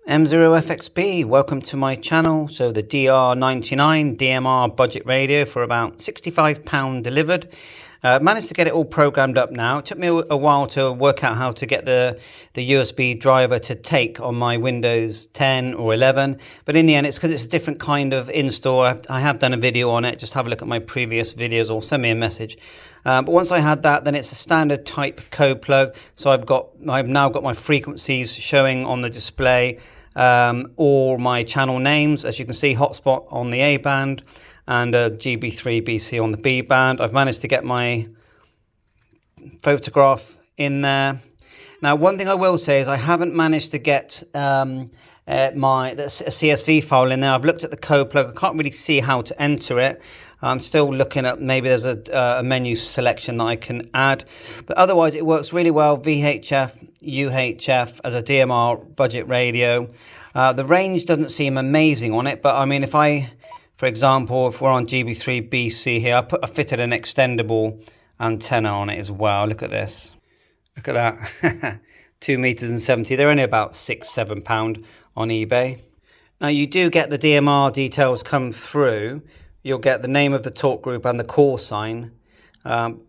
M0FXB, welcome to my channel. So the DR99 Dmr budget radio for about £65 delivered. Managed to get it all programmed up now. It took me a while to work out how to get the USB driver to take on my Windows 10 or 11. But in the end, it's because it's a different kind of install. I have done a video on it. Just have a look at my previous videos or send me a message. But once I had that, then it's a standard type code plug. So I've now got my frequencies showing on the display. All my channel names, as you can see, hotspot on the A band and GB3 BC on the B band. I've managed to get my photograph in there. Now, one thing I will say is I haven't managed to get a CSV file in there. I've looked at the code plug. I can't really see how to enter it. I'm still looking at maybe there's a menu selection that I can add. But otherwise, it works really well. VHF, UHF as a DMR budget radio. The range doesn't seem amazing on it. But I mean, for example, if we're on GB3 BC here, I fitted an extendable antenna on it as well. Look at this. Look at that. 2 meters and 70. They're only about £6-7 on eBay. Now, you do get the DMR details come through. You'll get the name of the talk group and the call sign,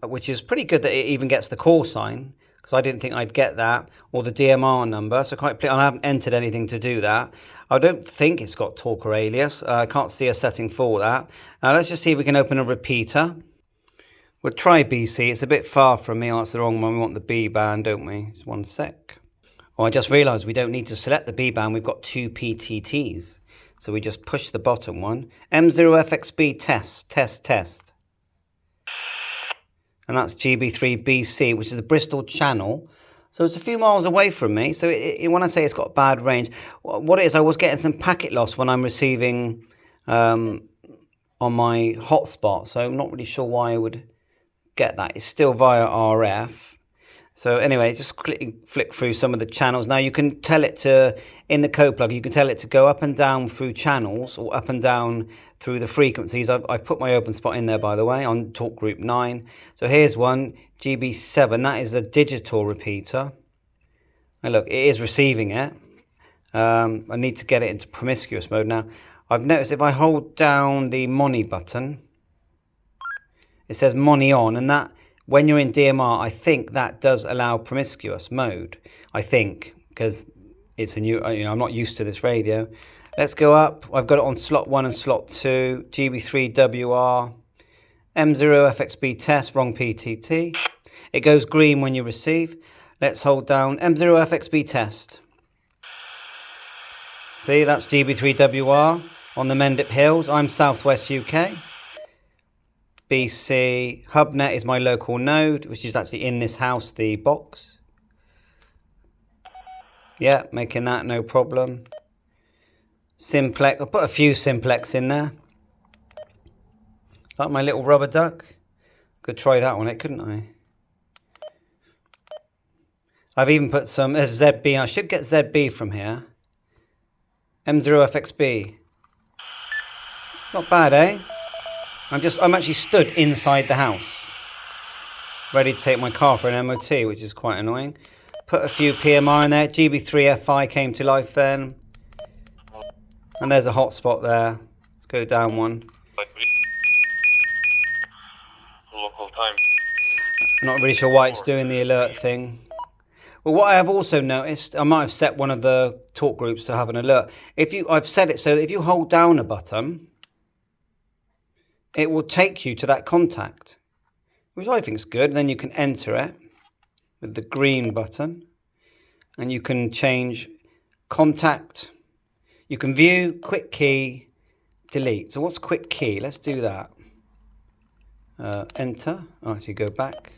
which is pretty good that it even gets the call sign, because I didn't think I'd get that, or the DMR number. So I haven't entered anything to do that. I don't think it's got talker alias. I can't see a setting for that. Now let's just see if we can open a repeater. We'll try BC. It's a bit far from me. Oh, that's the wrong one. We want the B band, don't we? Just one sec. Oh, I just realised we don't need to select the B band. We've got 2 PTTs. So we just push the bottom one. M0FXB test. And that's GB3BC, which is the Bristol channel. So it's a few miles away from me. So when I say it's got bad range, what it is, I was getting some packet loss when I'm receiving on my hotspot. So I'm not really sure why I would get that. It's still via RF. So anyway, just flick through some of the channels. Now you can tell it to, in the code plug, you can tell it to go up and down through channels or up and down through the frequencies. I've put my open spot in there, by the way, on talk group 9. So here's one, GB7. That is a digital repeater. And look, it is receiving it. I need to get it into promiscuous mode. Now, I've noticed if I hold down the Moni button, it says Moni on, and that, when you're in DMR, I think that does allow promiscuous mode. I think, because it's a new, I'm not used to this radio. Let's go up. I've got it on slot 1 and slot 2, GB3WR, M0FXB test, wrong PTT. It goes green when you receive. Let's hold down M0FXB test. See, that's GB3WR on the Mendip Hills. I'm Southwest UK. BC HubNet is my local node, which is actually in this house, the box. Yeah, making that no problem. Simplex, I'll put a few simplex in there. Like my little rubber duck. Could try that on it, couldn't I? I've even put some, there's ZB, I should get ZB from here. M0FXB. Not bad, eh? I'm actually stood inside the house, ready to take my car for an MOT, which is quite annoying. Put a few PMR in there. GB3FI came to life then. And there's a hotspot there. Let's go down one. Local time. I'm not really sure why it's doing the alert thing. Well, what I have also noticed, I might have set one of the talk groups to have an alert. I've set it so that if you hold down a button, it will take you to that contact, which I think is good. And then you can enter it with the green button, and you can change contact. You can view, quick key, delete. So what's quick key? Let's do that. Enter. Oh, actually go back.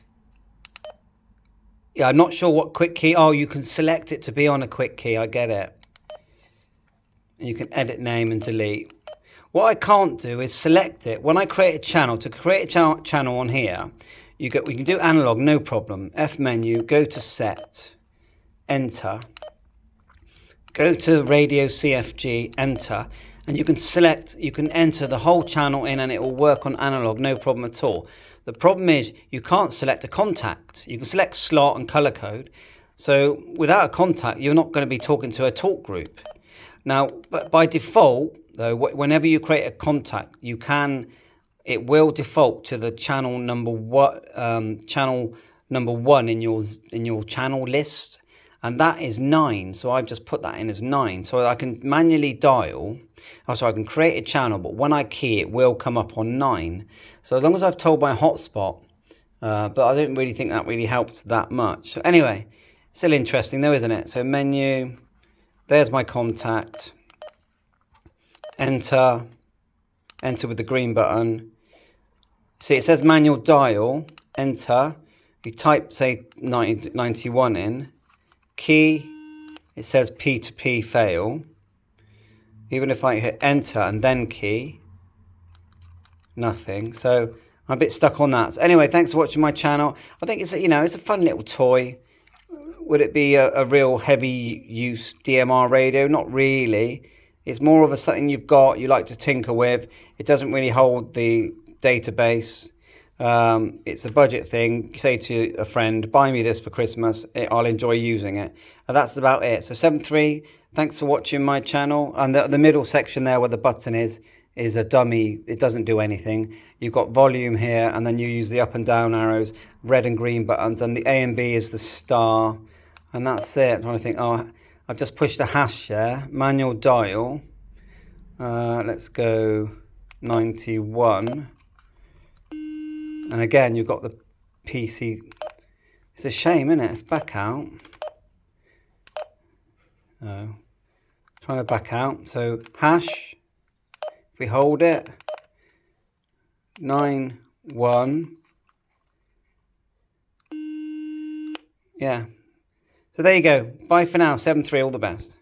Yeah, I'm not sure what quick key. Oh, you can select it to be on a quick key. I get it. And you can edit name and delete. What I can't do is select it. When I create a channel, to create a channel on here, we can do analog, no problem. F menu, go to set, enter. Go to radio CFG, enter. And you can enter the whole channel in and it will work on analog, no problem at all. The problem is you can't select a contact. You can select slot and color code. So without a contact, you're not going to be talking to a talk group. Now, but by default, though, whenever you create a contact, it will default to the channel number one in your channel list, and that is 9. So I've just put that in as 9. So I can manually dial. So I can create a channel, but when I key, it will come up on 9. So as long as I've told my hotspot, but I don't really think that really helps that much. So anyway, still interesting though, isn't it? So menu. There's my contact. Enter with the green button. See, it says manual dial. Enter. You type, say, 91 in. Key. It says P2P fail. Even if I hit enter and then key, nothing. So I'm a bit stuck on that. So anyway, thanks for watching my channel. I think it's a fun little toy. Would it be a real heavy use DMR radio? Not really. It's more of something you like to tinker with. It doesn't really hold the database. It's a budget thing. Say to a friend, buy me this for Christmas. I'll enjoy using it. And that's about it. So 7.3, thanks for watching my channel. And the middle section there where the button is a dummy. It doesn't do anything. You've got volume here, and then you use the up and down arrows, red and green buttons, and the A and B is the star. And that's it. I'm trying to think, I've just pushed a hash there. Manual dial. Let's go 91. And again, you've got the PC. It's a shame, isn't it? It's back out. Trying to back out. So hash. If we hold it. 91. Yeah. So there you go. Bye for now. 7.3. All the best.